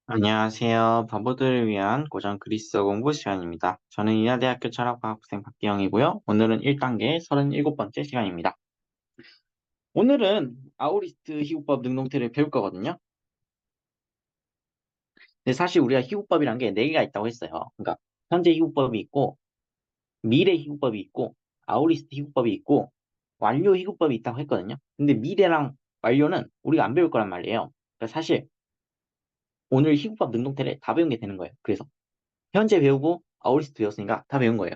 안녕하세요. 바보들을 위한 고전 그리스어 공부 시간입니다. 저는 인하대학교 철학과학부생 박기영이고요. 오늘은 1단계 37번째 시간입니다. 오늘은 아우리스트 희곡법 능동태를 배울 거거든요. 근데 사실 우리가 희곡법이란 게 4개가 있다고 했어요. 그러니까 현재 희곡법이 있고 미래 희곡법이 있고 아우리스트 희곡법이 있고 완료 희곡법이 있다고 했거든요. 근데 미래랑 완료는 우리가 안 배울 거란 말이에요. 그러니까 사실 오늘 희곡법 능동태를 다 배운 게 되는 거예요. 그래서 현재 배우고 아우리스트 배웠으니까 다 배운 거예요.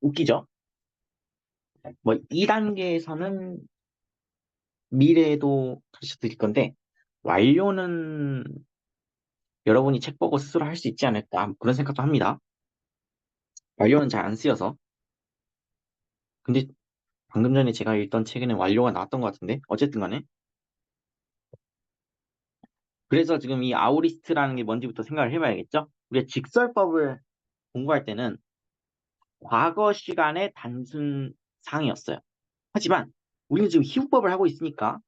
웃기죠? 뭐 2단계에서는 미래도 가르쳐 드릴 건데 완료는 여러분이 책 보고 스스로 할 수 있지 않을까 그런 생각도 합니다. 완료는 잘 안 쓰여서. 근데 방금 전에 제가 읽던 책에는 완료가 나왔던 것 같은데 어쨌든 간에 그래서 지금 이 아우리스트라는 게 뭔지부터 생각을 해봐야겠죠? 우리가 직설법을 공부할 때는 과거 시간의 단순 상이었어요. 하지만 우리는 지금 희국법을 하고 있으니까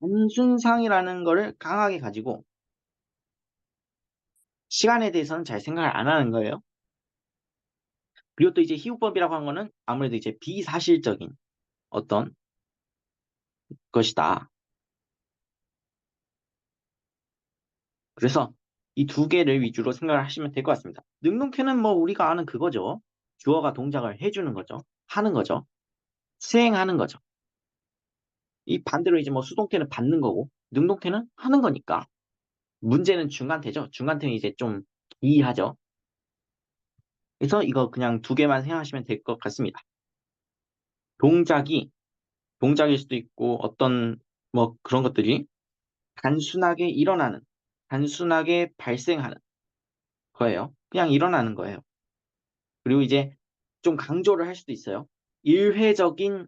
단순상이라는 거를 강하게 가지고 시간에 대해서는 잘 생각을 안 하는 거예요. 그리고 또 이제 희우법이라고 하는 거는 아무래도 이제 비사실적인 어떤 것이다. 그래서 이 두 개를 위주로 생각을 하시면 될 것 같습니다. 능동태는 뭐 우리가 아는 그거죠. 주어가 동작을 해주는 거죠. 하는 거죠. 수행하는 거죠. 이 반대로 이제 뭐 수동태는 받는 거고, 능동태는 하는 거니까. 문제는 중간태죠. 중간태는 이제 좀 기이하죠. 그래서 이거 그냥 두 개만 생각하시면 될 것 같습니다. 동작이 동작일 수도 있고 어떤 뭐 그런 것들이 단순하게 일어나는, 단순하게 발생하는 거예요. 그냥 일어나는 거예요. 그리고 이제 좀 강조를 할 수도 있어요. 일회적인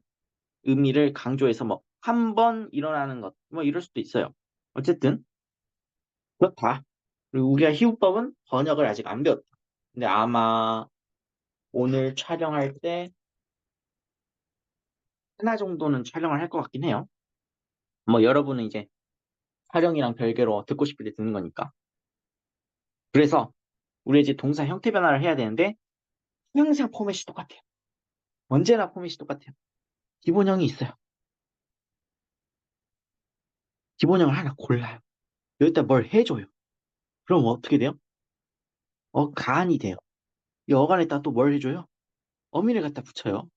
의미를 강조해서 뭐 한 번 일어나는 것, 뭐 이럴 수도 있어요. 어쨌든 그렇다. 그리고 우리가 희우법은 번역을 아직 안 배웠다. 근데 아마 오늘 촬영할 때 하나 정도는 촬영을 할 것 같긴 해요. 뭐 여러분은 이제 촬영이랑 별개로 듣고 싶을 때 듣는 거니까. 그래서 우리 이제 동사 형태 변화를 해야 되는데 항상 포맷이 똑같아요. 언제나 포맷이 똑같아요. 기본형이 있어요. 기본형을 하나 골라요. 여기다 뭘 해줘요. 그럼 어떻게 돼요? 가안이 돼요. 이 어간에다 또 뭘 해줘요? 어미를 갖다 붙여요.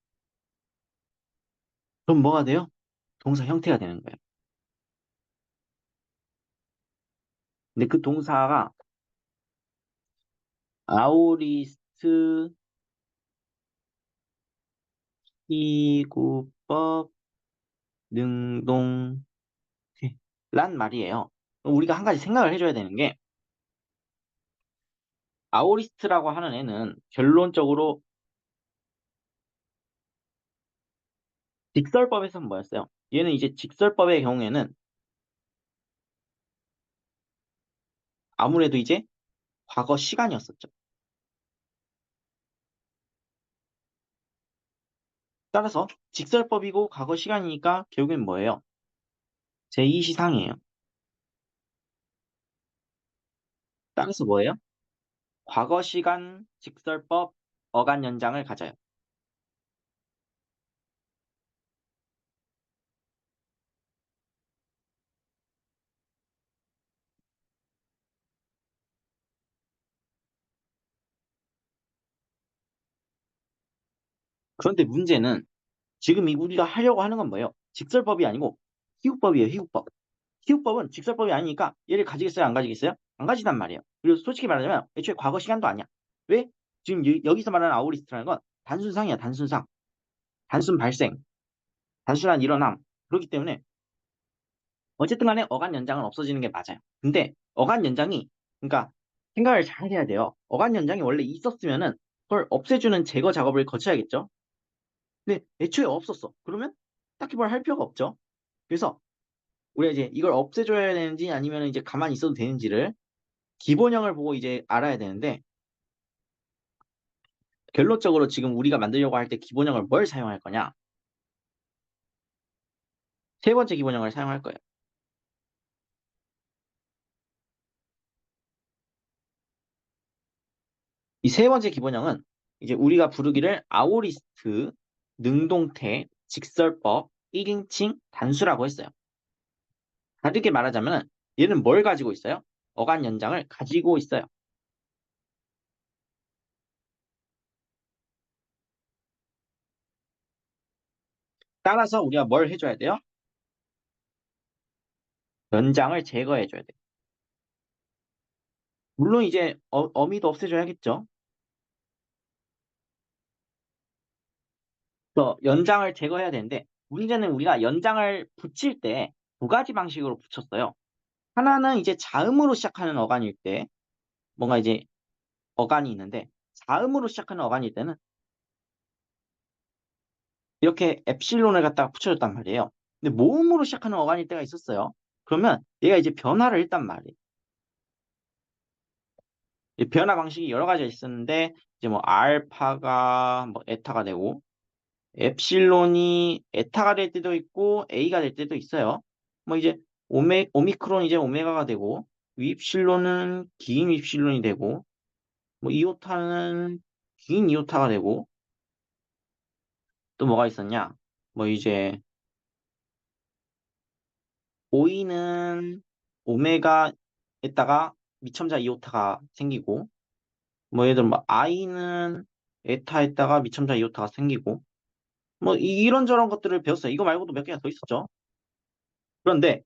그럼 뭐가 돼요? 동사 형태가 되는 거예요. 근데 그 동사가 아우리스트 희구법 능동 란 말이에요. 그럼 우리가 한 가지 생각을 해줘야 되는 게 아우리스트라고 하는 애는 결론적으로 직설법에서는 뭐였어요? 얘는 이제 직설법의 경우에는 아무래도 이제 과거 시간이었었죠. 따라서 직설법이고 과거 시간이니까 결국엔 뭐예요? 제2시상이에요. 따라서 뭐예요? 과거 시간 직설법 어간 연장을 가져요. 그런데 문제는 지금 이 우리가 하려고 하는 건 뭐예요? 직설법이 아니고 희국법이에요, 희국법. 희국법은 직설법이 아니니까 얘를 가지겠어요, 안 가지겠어요? 안 가지단 말이에요. 그리고 솔직히 말하자면 애초에 과거 시간도 아니야. 왜? 지금 여기서 말하는 아우리스트라는 건 단순상이야, 단순상. 단순 발생, 단순한 일어남. 그렇기 때문에 어쨌든 간에 어간 연장은 없어지는 게 맞아요. 근데 어간 연장이 그러니까 생각을 잘 해야 돼요. 어간 연장이 원래 있었으면은 그걸 없애주는 제거 작업을 거쳐야겠죠. 근데 애초에 없었어. 그러면 딱히 뭘 할 필요가 없죠. 그래서 우리가 이제 이걸 없애줘야 되는지 아니면 이제 가만히 있어도 되는지를 기본형을 보고 이제 알아야 되는데 결론적으로 지금 우리가 만들려고 할 때 기본형을 뭘 사용할 거냐? 세 번째 기본형을 사용할 거예요. 이 세 번째 기본형은 이제 우리가 부르기를 아오리스트, 능동태, 직설법, 1인칭, 단수라고 했어요. 다르게 말하자면 얘는 뭘 가지고 있어요? 어간 연장을 가지고 있어요. 따라서 우리가 뭘 해줘야 돼요? 연장을 제거해줘야 돼요. 물론 이제 어미도 없애줘야겠죠. 또 연장을 제거해야 되는데 문제는 우리가 연장을 붙일 때 두 가지 방식으로 붙였어요. 하나는 이제 자음으로 시작하는 어간일 때 뭔가 이제 어간이 있는데 자음으로 시작하는 어간일 때는 이렇게 엡실론을 갖다가 붙여줬단 말이에요. 근데 모음으로 시작하는 어간일 때가 있었어요. 그러면 얘가 이제 변화를 했단 말이에요. 이 변화 방식이 여러 가지가 있었는데 이제 뭐 알파가 뭐 에타가 되고 엡실론이 에타가 될 때도 있고 A가 될 때도 있어요. 뭐 이제 오미크론 이제 오메가가 되고 윕실론은 긴 윕실론이 되고 뭐 이오타는 긴 이오타가 되고 또 뭐가 있었냐? 뭐 이제 오이는 오메가에다가 미첨자 이오타가 생기고 뭐 예를 들어 뭐 I는 에타에다가 미첨자 이오타가 생기고 뭐 이런저런 것들을 배웠어요. 이거 말고도 몇 개가 더 있었죠. 그런데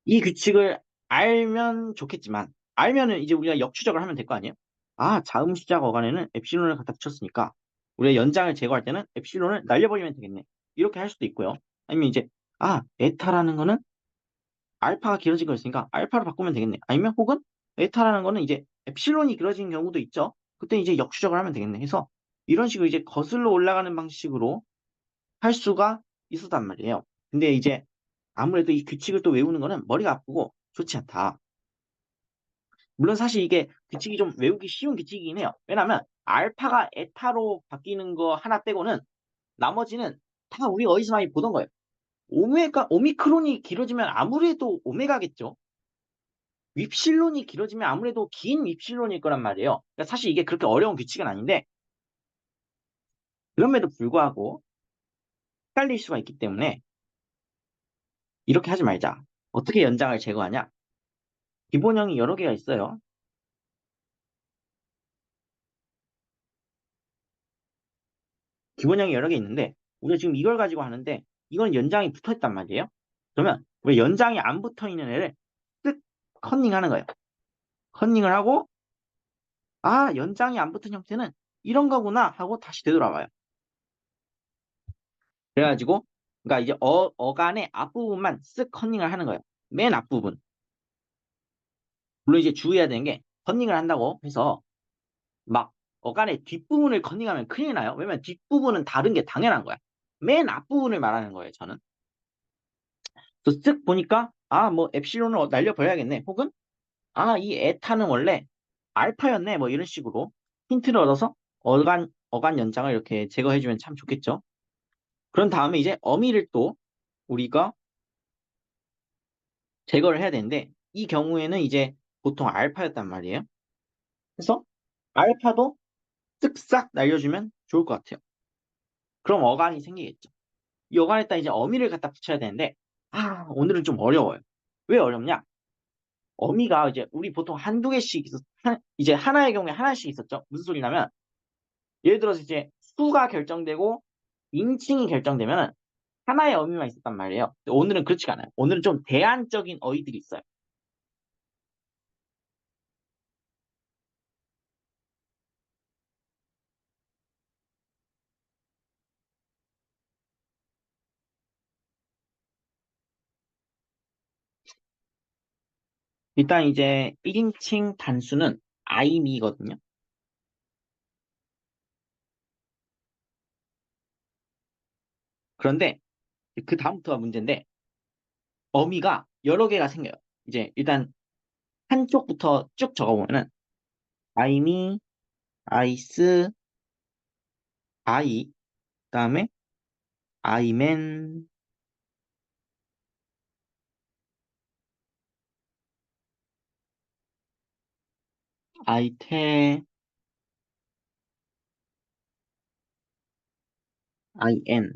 이 규칙을 알면 좋겠지만 알면은 이제 우리가 역추적을 하면 될 거 아니에요? 아, 자음 시작 어간에는 엡실론을 갖다 붙였으니까 우리가 연장을 제거할 때는 엡실론을 날려버리면 되겠네. 이렇게 할 수도 있고요. 아니면 이제 아, 에타라는 거는 알파가 길어진 거였으니까 알파로 바꾸면 되겠네. 아니면 혹은 에타라는 거는 이제 엡실론이 길어진 경우도 있죠. 그때 이제 역추적을 하면 되겠네. 해서 이런 식으로 이제 거슬러 올라가는 방식으로 할 수가 있었단 말이에요. 근데 이제 아무래도 이 규칙을 또 외우는 거는 머리가 아프고 좋지 않다. 물론 사실 이게 규칙이 좀 외우기 쉬운 규칙이긴 해요. 왜냐하면 알파가 에타로 바뀌는 거 하나 빼고는 나머지는 다 우리 어디서 많이 보던 거예요. 오미크론이 길어지면 아무래도 오메가겠죠. 윕실론이 길어지면 아무래도 긴 윕실론일 거란 말이에요. 그러니까 사실 이게 그렇게 어려운 규칙은 아닌데 그럼에도 불구하고 헷갈릴 수가 있기 때문에 이렇게 하지 말자. 어떻게 연장을 제거하냐? 기본형이 여러 개가 있어요. 기본형이 여러 개 있는데 우리가 지금 이걸 가지고 하는데 이건 연장이 붙어 있단 말이에요. 그러면 왜 연장이 안 붙어 있는 애를 쓱 컨닝하는 거예요. 컨닝을 하고 아, 연장이 안 붙은 형태는 이런 거구나 하고 다시 되돌아와요. 그래가지고 그러니까 이제 어간의 앞부분만 쓱 컨닝을 하는 거예요. 맨 앞부분. 물론 이제 주의해야 되는 게 컨닝을 한다고 해서 막 어간의 뒷부분을 컨닝하면 큰일 나요. 왜냐면 뒷부분은 다른 게 당연한 거야. 맨 앞부분을 말하는 거예요, 저는. 그래서 쓱 보니까 아, 뭐 엡실론을 날려버려야겠네. 혹은 아, 이 에타는 원래 알파였네. 뭐 이런 식으로 힌트를 얻어서 어간 연장을 이렇게 제거해주면 참 좋겠죠. 그런 다음에 이제 어미를 또 우리가 제거를 해야 되는데 이 경우에는 이제 보통 알파였단 말이에요. 그래서 알파도 쓱싹 날려주면 좋을 것 같아요. 그럼 어간이 생기겠죠. 이 어간에다 이제 어미를 갖다 붙여야 되는데 아, 오늘은 좀 어려워요. 왜 어렵냐? 어미가 이제 우리 보통 한두 개씩 이제 하나의 경우에 하나씩 있었죠. 무슨 소리냐면 예를 들어서 이제 수가 결정되고 인칭이 결정되면 하나의 어미만 있었단 말이에요. 근데 오늘은 그렇지가 않아요. 오늘은 좀 대안적인 어휘들이 있어요. 일단 이제 1인칭 단수는 아이미거든요. 그런데 그 다음부터가 문제인데 어미가 여러 개가 생겨요. 이제 일단 한쪽부터 쭉 적어보면은 아이미, 아이스, 아이, 그다음에 아이맨, 아이테, IN.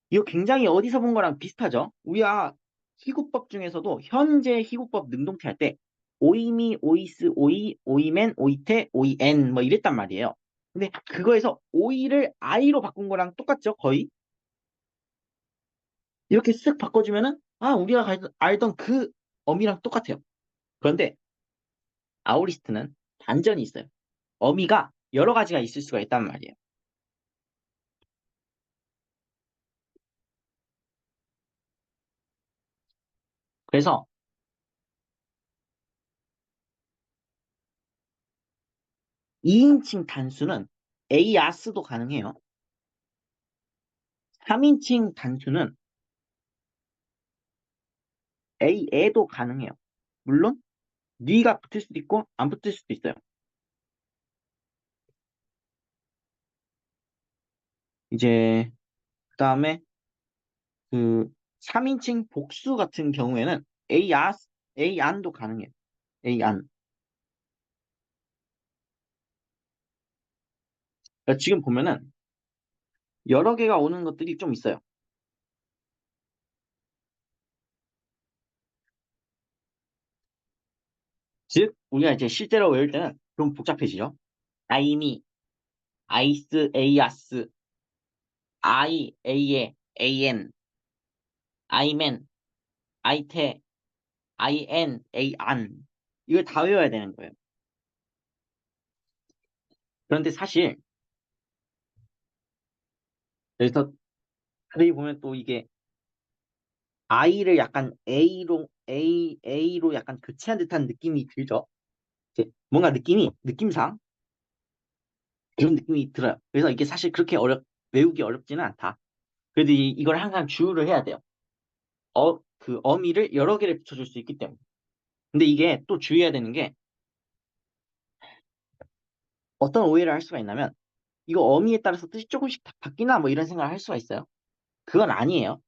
이거 굉장히 어디서 본 거랑 비슷하죠? 우리가 희구법 중에서도 현재 희구법 능동태 할 때 오이미, 오이스, 오이, 오이맨, 오이테, 오이엔 뭐 이랬단 말이에요. 근데 그거에서 오이를 I로 바꾼 거랑 똑같죠? 거의? 이렇게 쓱 바꿔주면은 아 우리가 알던 그 어미랑 똑같아요. 그런데 아우리스트는 반전이 있어요. 어미가 여러 가지가 있을 수가 있단 말이에요. 그래서 2인칭 단수는 에이아스도 가능해요. 3인칭 단수는 에에도 가능해요. 물론 니가 붙을 수도 있고 안 붙을 수도 있어요. 이제 그다음에 그 3인칭 복수 같은 경우에는 에이안도 가능해요. 에이안. 그러니까 지금 보면은 여러 개가 오는 것들이 좀 있어요. 즉 우리가 이제 실제로 외울 때는 좀 복잡해지죠. 아이미, 아이스, 에이아스, 아이, 에이에, 에이엔, 아이맨, 아이테, 아이엔, 에이안. 이걸 다 외워야 되는 거예요. 그런데 사실 여기서 자세히 보면 또 이게 I를 약간 A로 약간 교체한 듯한 느낌이 들죠. 이제 뭔가 느낌상 그런 느낌이 들어요. 그래서 이게 사실 그렇게 외우기 어렵지는 않다. 그래도 이걸 항상 주의를 해야 돼요. 그 어미를 여러 개를 붙여줄 수 있기 때문에. 근데 이게 또 주의해야 되는 게 어떤 오해를 할 수가 있냐면 이거 어미에 따라서 뜻이 조금씩 다 바뀌나 뭐 이런 생각을 할 수가 있어요. 그건 아니에요.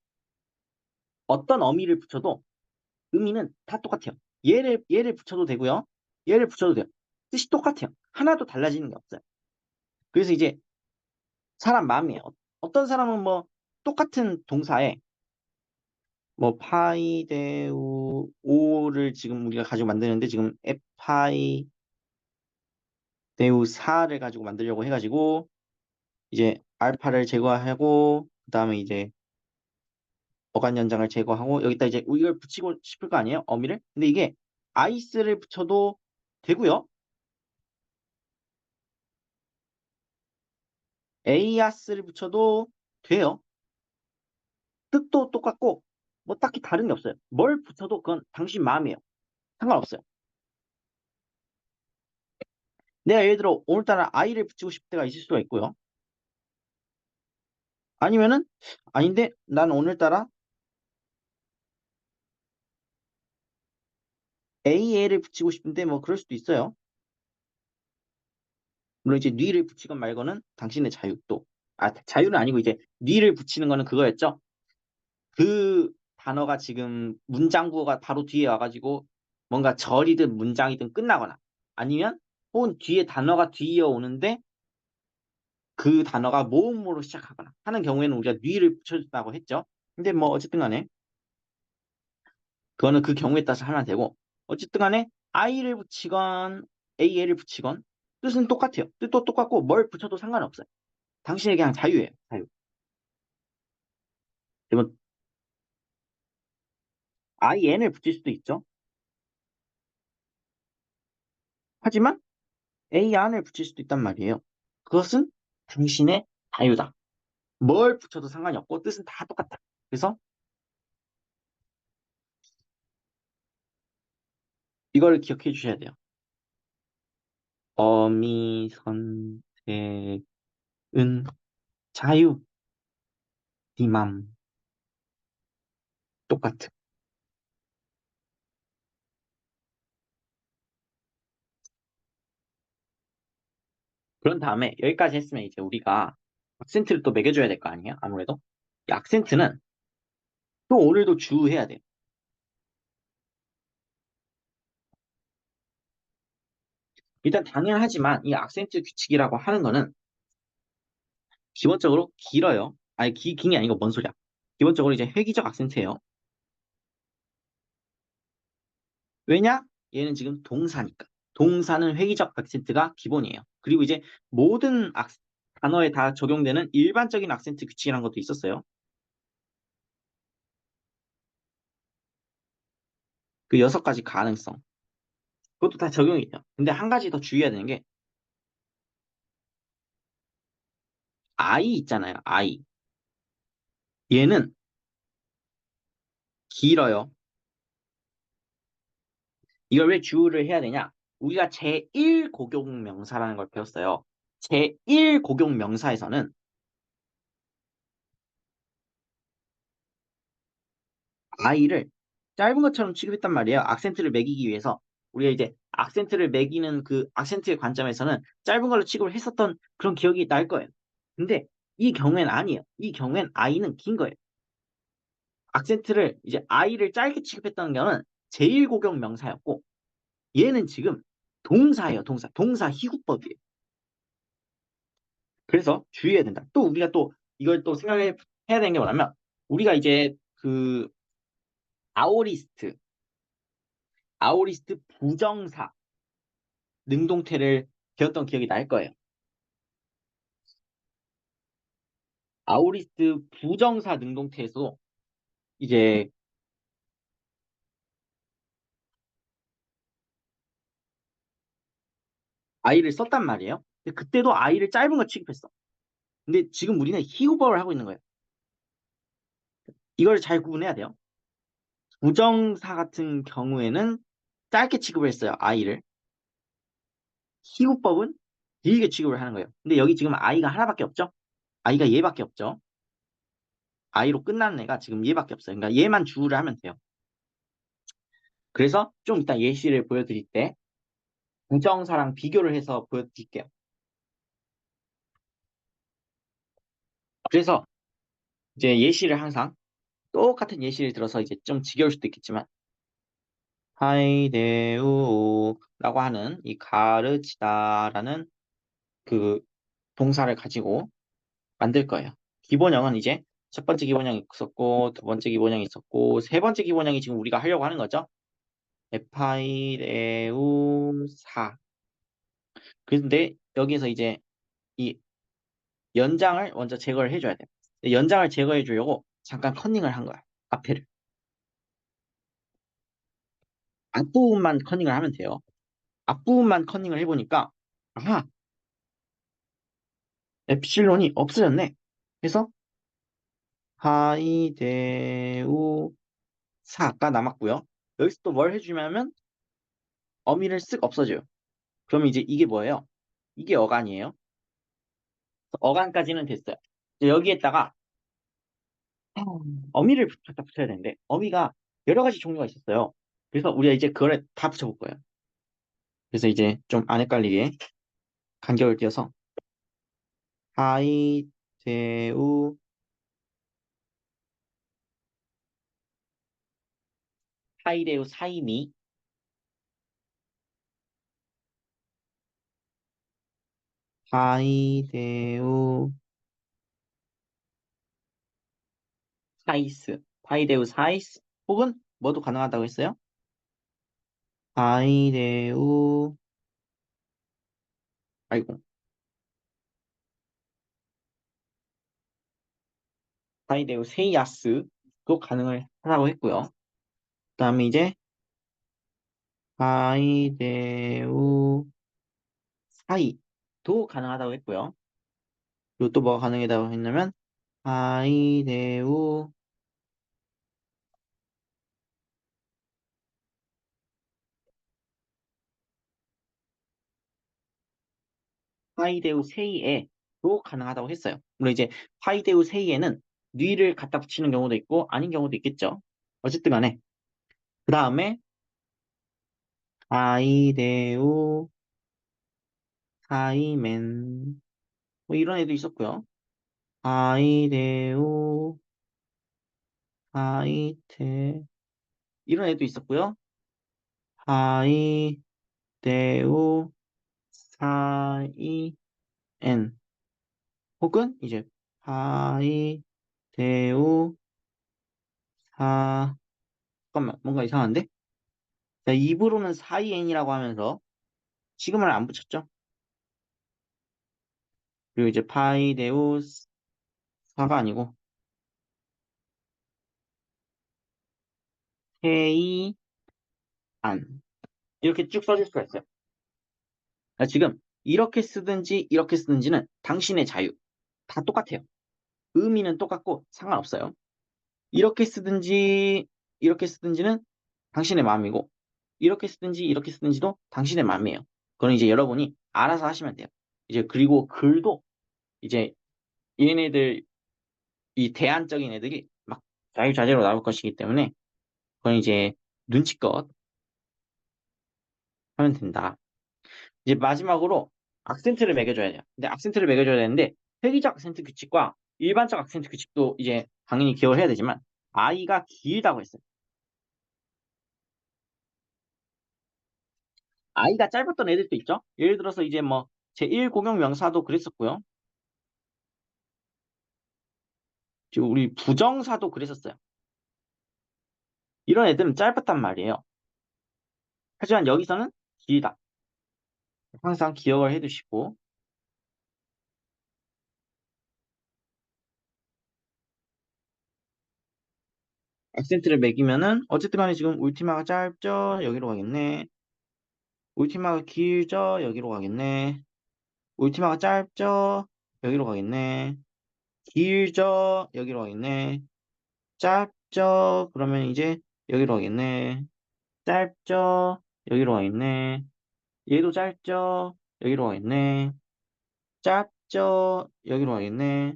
어떤 어미를 붙여도 의미는 다 똑같아요. 얘를 붙여도 되고요. 얘를 붙여도 돼요. 뜻이 똑같아요. 하나도 달라지는 게 없어요. 그래서 이제 사람 마음이에요. 어떤 사람은 뭐 똑같은 동사에 뭐 파이데우 오를 지금 우리가 가지고 만드는데 지금 에파이데우사를 가지고 만들려고 해가지고 이제 알파를 제거하고 그다음에 이제 어간 연장을 제거하고 여기다 이제 이걸 붙이고 싶을 거 아니에요? 어미를. 근데 이게 아이스를 붙여도 되고요. 에이아스를 붙여도 돼요. 뜻도 똑같고 뭐 딱히 다른 게 없어요. 뭘 붙여도 그건 당신 마음이에요. 상관없어요. 내가 예를 들어 오늘따라 아이를 붙이고 싶을 때가 있을 수가 있고요. 아니면은 아닌데 난 오늘따라 AA를 붙이고 싶은데 뭐 그럴 수도 있어요. 물론 이제 뉘를 붙이건 말거는 당신의 자유 또. 아 자유는 아니고 이제 뉘를 붙이는 거는 그거였죠. 그 단어가 지금 문장부가 바로 뒤에 와가지고 뭔가 절이든 문장이든 끝나거나 아니면 혹은 뒤에 단어가 뒤이어 오는데 그 단어가 모음으로 시작하거나 하는 경우에는 우리가 뉘를 붙여준다고 했죠. 근데 뭐 어쨌든 간에 그거는 그 경우에 따라서 하면 되고 어쨌든 간에 I를 붙이건 AL을 붙이건 뜻은 똑같아요. 뜻도 똑같고 뭘 붙여도 상관없어요. 당신에게 그냥 자유예요. 자유. 그리고 IN을 붙일 수도 있죠. 하지만 AN을 붙일 수도 있단 말이에요. 그것은 당신의 자유다. 뭘 붙여도 상관이 없고 뜻은 다 똑같다. 그래서 이걸 기억해 주셔야 돼요. 어미 선택은 자유, 니맘 똑같은. 그런 다음에 여기까지 했으면 이제 우리가 악센트를 또 매겨줘야 될 거 아니에요? 아무래도. 이 악센트는 또 오늘도 주의해야 돼요. 일단 당연하지만 이 악센트 규칙이라고 하는 거는 기본적으로 길어요. 아니, 긴 게 아니고 뭔 소리야. 기본적으로 이제 회귀적 악센트예요. 왜냐? 얘는 지금 동사니까. 동사는 회귀적 악센트가 기본이에요. 그리고 이제 모든 단어에 다 적용되는 일반적인 악센트 규칙이라는 것도 있었어요. 그 6가지 가능성. 그것도 다 적용이 돼요. 근데 한 가지 더 주의해야 되는 게 I 있잖아요. I. 얘는 길어요. 이걸 왜 주의를 해야 되냐? 우리가 제1고용명사라는 걸 배웠어요. 제1고용명사에서는 I를 짧은 것처럼 취급했단 말이에요. 악센트를 매기기 위해서. 우리가 이제 악센트를 매기는 그 악센트의 관점에서는 짧은 걸로 취급을 했었던 그런 기억이 날 거예요. 근데 이 경우엔 아니에요. 이 경우엔 I는 긴 거예요. 악센트를 이제 I를 짧게 취급했던 경우는 제1고용명사였고 얘는 지금 동사예요. 동사. 동사 희구법이에요. 그래서 주의해야 된다. 또 우리가 또 이걸 또 생각해 해야 되는 게 뭐냐면 우리가 이제 그 아오리스트, 아오리스트 부정사 능동태를 배웠던 기억이 날 거예요. 아오리스트 부정사 능동태에서 이제 아이를 썼단 말이에요. 근데 그때도 아이를 짧은 걸 취급했어. 근데 지금 우리는 희구법을 하고 있는 거예요. 이걸 잘 구분해야 돼요. 부정사 같은 경우에는 짧게 취급을 했어요. 아이를. 희구법은 길게 취급을 하는 거예요. 근데 여기 지금 아이가 하나밖에 없죠? 아이가 얘밖에 없죠? 아이로 끝나는 애가 지금 얘밖에 없어요. 그러니까 얘만 주우를 하면 돼요. 그래서 좀 이따 예시를 보여드릴 때 부정사랑 비교를 해서 보여드릴게요. 그래서 이제 예시를 항상 똑같은 예시를 들어서 이제 좀 지겨울 수도 있겠지만 하이데우라고 하는 이 가르치다라는 그 동사를 가지고 만들 거예요. 기본형은 이제 첫 번째 기본형이 있었고 두 번째 기본형이 있었고 세 번째 기본형이 지금 우리가 하려고 하는 거죠. 에파이레우사. 근데 여기서 이제 이 연장을 먼저 제거를 해줘야 돼요. 연장을 제거해 주려고 잠깐 컨닝을 한 거야. 앞에를. 앞부분만 컨닝을 하면 돼요. 앞부분만 컨닝을 해보니까 아하 엡실론이 없어졌네. 그래서 하이데우사가 남았고요. 여기서 또 뭘 해주냐면 어미를 쓱 없어져요. 그러면 이제 이게 뭐예요? 이게 어간이에요. 어간까지는 됐어요. 이제 여기에다가 어미를 갖다 붙여야 되는데 어미가 여러 가지 종류가 있었어요. 그래서 우리가 이제 그걸 다 붙여볼 거예요. 그래서 이제 좀 안 헷갈리게 간격을 띄어서 하이데우 하이데우 사이미 하이데우 사이스 하이데우 사이스 혹은 뭐도 가능하다고 했어요? 하이데우 아이고 하이데우 세이야스도 가능을 하라고 했고요. 그다음에 이제 하이데우 사이도 가능하다고 했고요. 그리고 또 뭐가 가능하다고 했냐면 하이데우 하이데우 세이에도 가능하다고 했어요. 물론 이제 하이데우 세이에는 뉘를 갖다 붙이는 경우도 있고 아닌 경우도 있겠죠. 어쨌든 간에 그 다음에 하이데우 하이맨 뭐 이런 애도 있었고요. 하이데우 하이테 이런 애도 있었고요. 하이데우 파이 엔 혹은 이제 파이 데우 사 잠깐만 뭔가 이상한데? 자, 입으로는 사이 엔이라고 하면서 지금은 안 붙였죠? 그리고 이제 파이 데우 사가 아니고 세이 안 이렇게 쭉 써줄 수가 있어요. 아, 지금 이렇게 쓰든지 이렇게 쓰든지는 당신의 자유. 다 똑같아요. 의미는 똑같고 상관없어요. 이렇게 쓰든지 이렇게 쓰든지는 당신의 마음이고 이렇게 쓰든지 이렇게 쓰든지도 당신의 마음이에요. 그건 이제 여러분이 알아서 하시면 돼요. 이제 그리고 글도 이제 얘네들 이 대안적인 애들이 막 자유자재로 나올 것이기 때문에 그건 이제 눈치껏 하면 된다. 이제 마지막으로 악센트를 매겨줘야 돼요. 근데 악센트를 매겨줘야 되는데 회귀적 악센트 규칙과 일반적 악센트 규칙도 이제 당연히 기억을 해야 되지만 I가 길다고 했어요. I가 짧았던 애들도 있죠. 예를 들어서 이제 뭐 제1공용 명사도 그랬었고요. 지금 우리 부정사도 그랬었어요. 이런 애들은 짧았단 말이에요. 하지만 여기서는 길다. 항상 기억을 해두시고 악센트를 매기면은 어쨌든 간에 지금 울티마가 짧죠. 여기로 가겠네. 울티마가 길죠. 여기로 가겠네. 울티마가 짧죠? 여기로 가겠네. 길죠? 여기로 가겠네. 짧죠? 그러면 이제 여기로 가겠네. 짧죠? 여기로 가겠네. 얘도 짧죠? 여기로 가겠네. 짧죠? 여기로 가겠네.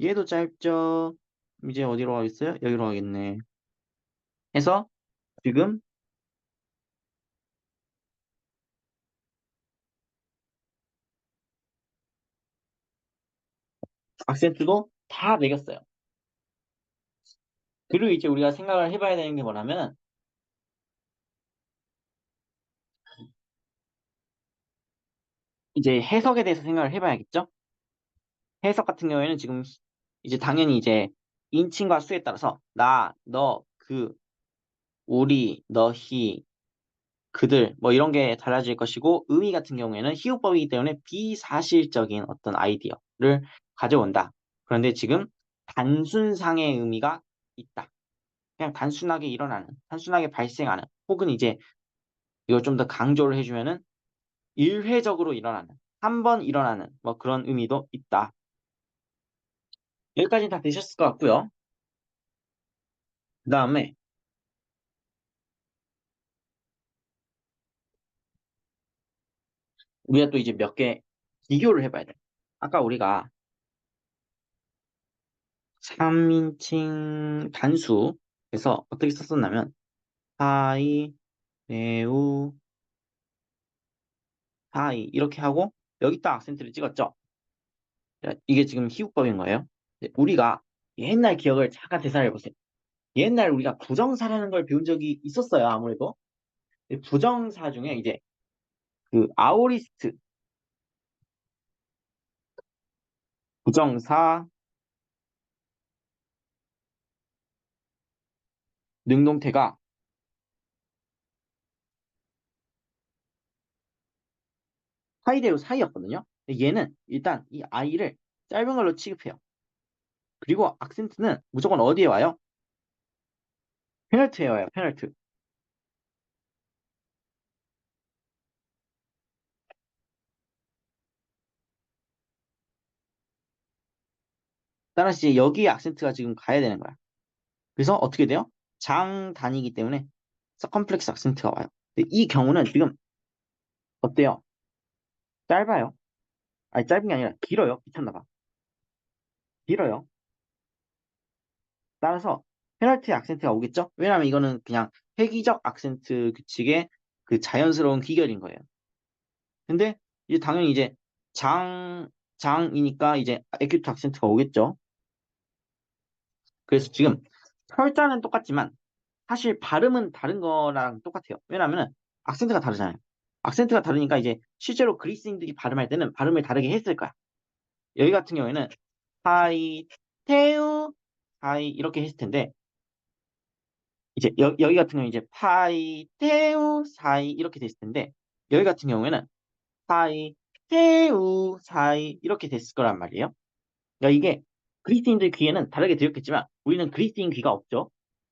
얘도 짧죠? 이제 어디로 가겠어요? 여기로 가겠네. 해서 지금 악센트도 다 매겼어요. 그리고 이제 우리가 생각을 해봐야 되는 게 뭐냐면 이제 해석에 대해서 생각을 해봐야겠죠? 해석 같은 경우에는 지금 이제 당연히 이제 인칭과 수에 따라서 나, 너, 그, 우리, 너희, 그들 뭐 이런 게 달라질 것이고 의미 같은 경우에는 희우법이기 때문에 비사실적인 어떤 아이디어를 가져온다. 그런데 지금 단순상의 의미가 있다. 그냥 단순하게 일어나는, 단순하게 발생하는 혹은 이제 이걸 좀 더 강조를 해주면은 일회적으로 일어나는, 한 번 일어나는 뭐 그런 의미도 있다. 여기까지 다 되셨을 것 같고요. 그 다음에 우리가 또 이제 몇 개 비교를 해봐야 돼. 아까 우리가 3인칭 단수에서 어떻게 썼었냐면 하이, 매우, 하이 이렇게 하고 여기다 악센트를 찍었죠. 자, 이게 지금 희국법인 거예요. 우리가 옛날 기억을 잠깐 되살려 보세요. 옛날 우리가 부정사라는 걸 배운 적이 있었어요. 아무래도 부정사 중에 이제 그 아오리스트 부정사 능동태가 하이데우 사이였거든요. 얘는 일단 이 아이를 짧은 걸로 취급해요. 그리고 악센트는 무조건 어디에 와요? 페널트에 와요. 페널트. 따라서 이제 여기에 악센트가 지금 가야 되는 거야. 그래서 어떻게 돼요? 장 단위이기 때문에 서컴플렉스 악센트가 와요. 근데 이 경우는 지금 어때요? 짧아요. 아니 짧은 게 아니라 길어요. 미쳤나 봐. 길어요. 따라서 페널티 악센트가 오겠죠? 왜냐하면 이거는 그냥 회귀적 악센트 규칙의 그 자연스러운 귀결인 거예요. 근데 이제 당연히 이제 장이니까 이제 에큐트 악센트가 오겠죠. 그래서 지금 철자는 똑같지만 사실 발음은 다른 거랑 똑같아요. 왜냐하면 악센트가 다르잖아요. 악센트가 다르니까 이제 실제로 그리스인들이 발음할 때는 발음을 다르게 했을 거야. 여기 같은 경우에는 하이 테우 하이 이렇게 했을 텐데 이제 여기 같은 경우는 이제 파이 테우 사이 이렇게 됐을 텐데 여기 같은 경우에는 파이 테우 사이 이렇게 됐을 거란 말이에요. 그러니까 이게 그리스인들 귀에는 다르게 들렸겠지만 우리는 그리스인 귀가 없죠.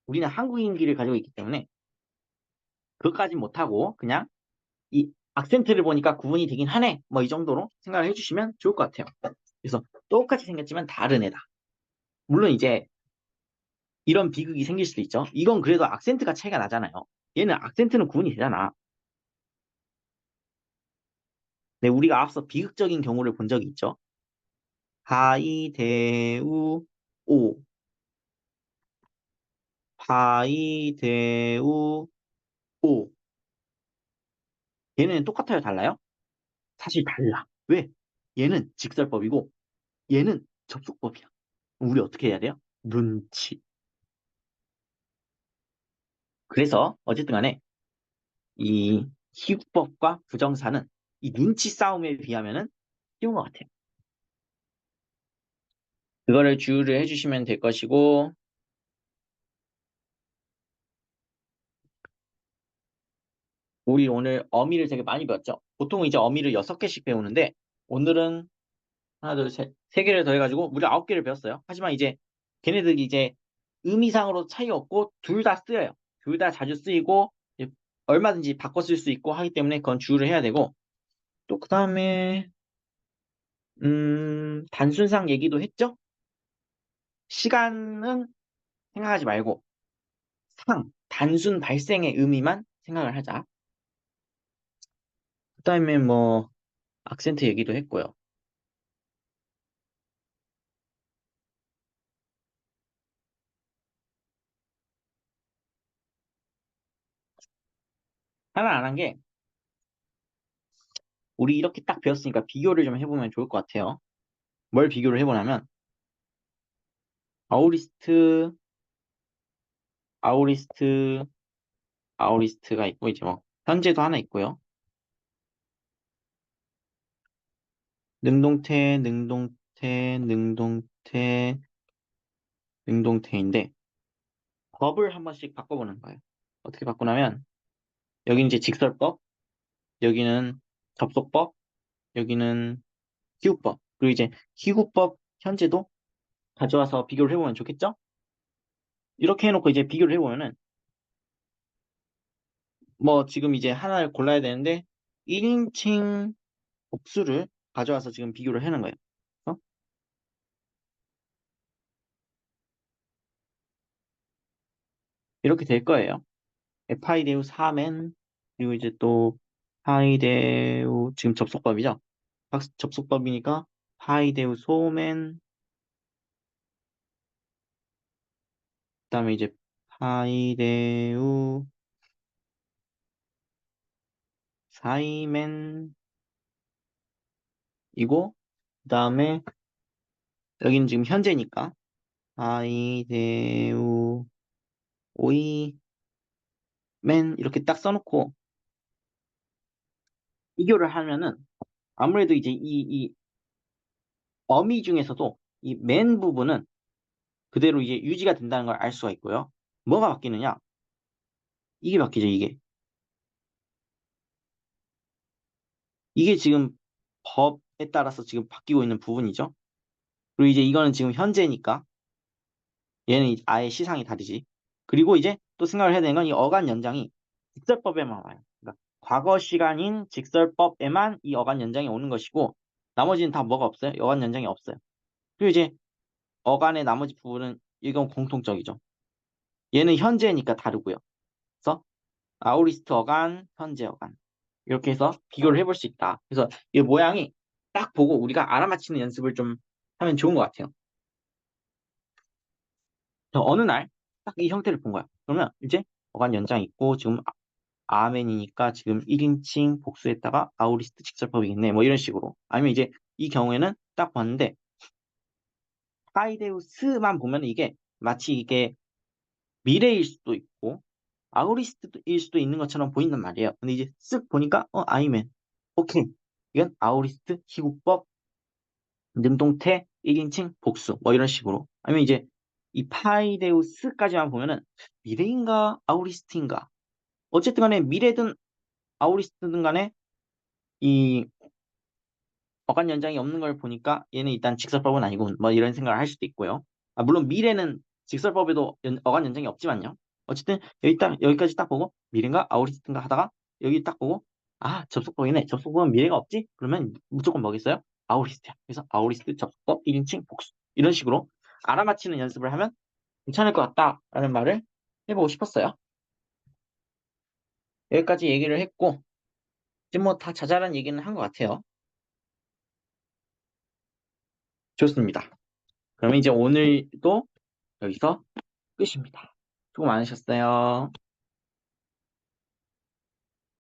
우리는 한국인 귀를 가지고 있기 때문에 그것까지 못하고 그냥 이 악센트를 보니까 구분이 되긴 하네. 뭐 이 정도로 생각을 해주시면 좋을 것 같아요. 그래서 똑같이 생겼지만 다른 애다. 물론 이제 이런 비극이 생길 수도 있죠. 이건 그래도 악센트가 차이가 나잖아요. 얘는 악센트는 구분이 되잖아. 네, 우리가 앞서 비극적인 경우를 본 적이 있죠. 하이데우 오, 하이데우 오. 얘는 똑같아요, 달라요? 사실 달라. 왜? 얘는 직설법이고 얘는 접속법이야. 우리 어떻게 해야 돼요? 눈치. 그래서 어쨌든 간에 이 희국법과 부정사는 이 눈치 싸움에 비하면은 쉬운 것 같아요. 그거를 주의를 해주시면 될 것이고 우리 오늘 어미를 되게 많이 배웠죠. 보통 이제 어미를 6개씩 배우는데 오늘은 하나, 둘, 셋, 3개를 더해가지고 무려 9개를 배웠어요. 하지만 이제 걔네들이 이제 의미상으로 차이 없고 둘 다 쓰여요. 둘 다 자주 쓰이고 이제 얼마든지 바꿔 쓸 수 있고 하기 때문에 그건 주의를 해야 되고 또 그 다음에 단순상 얘기도 했죠. 시간은 생각하지 말고 단순 발생의 의미만 생각을 하자. 그 다음에 뭐 악센트 얘기도 했고요. 하나 안 한 게 우리 이렇게 딱 배웠으니까 비교를 좀 해보면 좋을 것 같아요. 뭘 비교를 해보냐면 아우리스트, 아우리스트, 아우리스트가 있고 이제 뭐 현재도 하나 있고요. 능동태, 능동태, 능동태, 능동태인데 법을 한 번씩 바꿔보는 거예요. 어떻게 바꾸냐면 여기는 이제 직설법, 여기는 접속법, 여기는 기후법. 그리고 이제 기후법 현재도 가져와서 비교를 해보면 좋겠죠? 이렇게 해놓고 이제 비교를 해보면은 뭐 지금 이제 하나를 골라야 되는데 1인칭 복수를 가져와서 지금 비교를 하는 거예요. 어? 이렇게 될 거예요. 파이데우 4맨 그리고 이제 또 파이데우 지금 접속법이죠. 접속법이니까 파이데우 소맨 그다음에 이제 파이데우 사이맨이고 그다음에 여기는 지금 현재니까 파이데우 오이맨 이렇게 딱 써놓고 비교를 하면은 아무래도 이제 이 어미 중에서도 이 맨 부분은 그대로 이제 유지가 된다는 걸 알 수가 있고요. 뭐가 바뀌느냐? 이게 바뀌죠, 이게. 이게 지금 법에 따라서 지금 바뀌고 있는 부분이죠. 그리고 이제 이거는 지금 현재니까 얘는 아예 시상이 다르지. 그리고 이제 또 생각을 해야 되는 건 이 어간 연장이 직설법에만 와요. 그러니까 과거 시간인 직설법에만 이 어간 연장이 오는 것이고 나머지는 다 뭐가 없어요? 어간 연장이 없어요. 그리고 이제 어간의 나머지 부분은 이건 공통적이죠. 얘는 현재니까 다르고요. 그래서 아우리스트 어간, 현재 어간 이렇게 해서 비교를 해볼 수 있다. 그래서 이 모양이 딱 보고 우리가 알아맞히는 연습을 좀 하면 좋은 것 같아요. 어느 날 딱 이 형태를 본 거야. 그러면 이제 어간 연장 있고 지금 아멘이니까 지금 1인칭 복수했다가 아우리스트 직설법이겠네. 뭐 이런 식으로. 아니면 이제 이 경우에는 딱 봤는데 파이데우스만 보면 이게 마치 이게 미래일 수도 있고 아우리스트일 수도 있는 것처럼 보인단 말이에요. 근데 이제 쓱 보니까 아이맨. 오케이. 이건 아우리스트, 희국법, 능동태, 1인칭, 복수 뭐 이런 식으로. 아니면 이제 이 파이데우스까지만 보면은 미래인가 아우리스트인가. 어쨌든 간에 미래든 아우리스트든 간에 이 어간 연장이 없는 걸 보니까 얘는 일단 직설법은 아니고 뭐 이런 생각을 할 수도 있고요. 물론 미래는 직설법에도 어간 연장이 없지만요. 어쨌든 여기까지 딱 보고 미래인가 아우리스트인가 하다가 여기 딱 보고 접속법이네. 접속법은 미래가 없지? 그러면 무조건 뭐겠어요? 아우리스트야. 그래서 아우리스트 접속법 1인칭 복수 이런 식으로 알아맞히는 연습을 하면 괜찮을 것 같다라는 말을 해보고 싶었어요. 여기까지 얘기를 했고 이제 뭐 다 자잘한 얘기는 한 것 같아요. 좋습니다. 그러면 이제 오늘도 여기서 끝입니다. 수고 많으셨어요.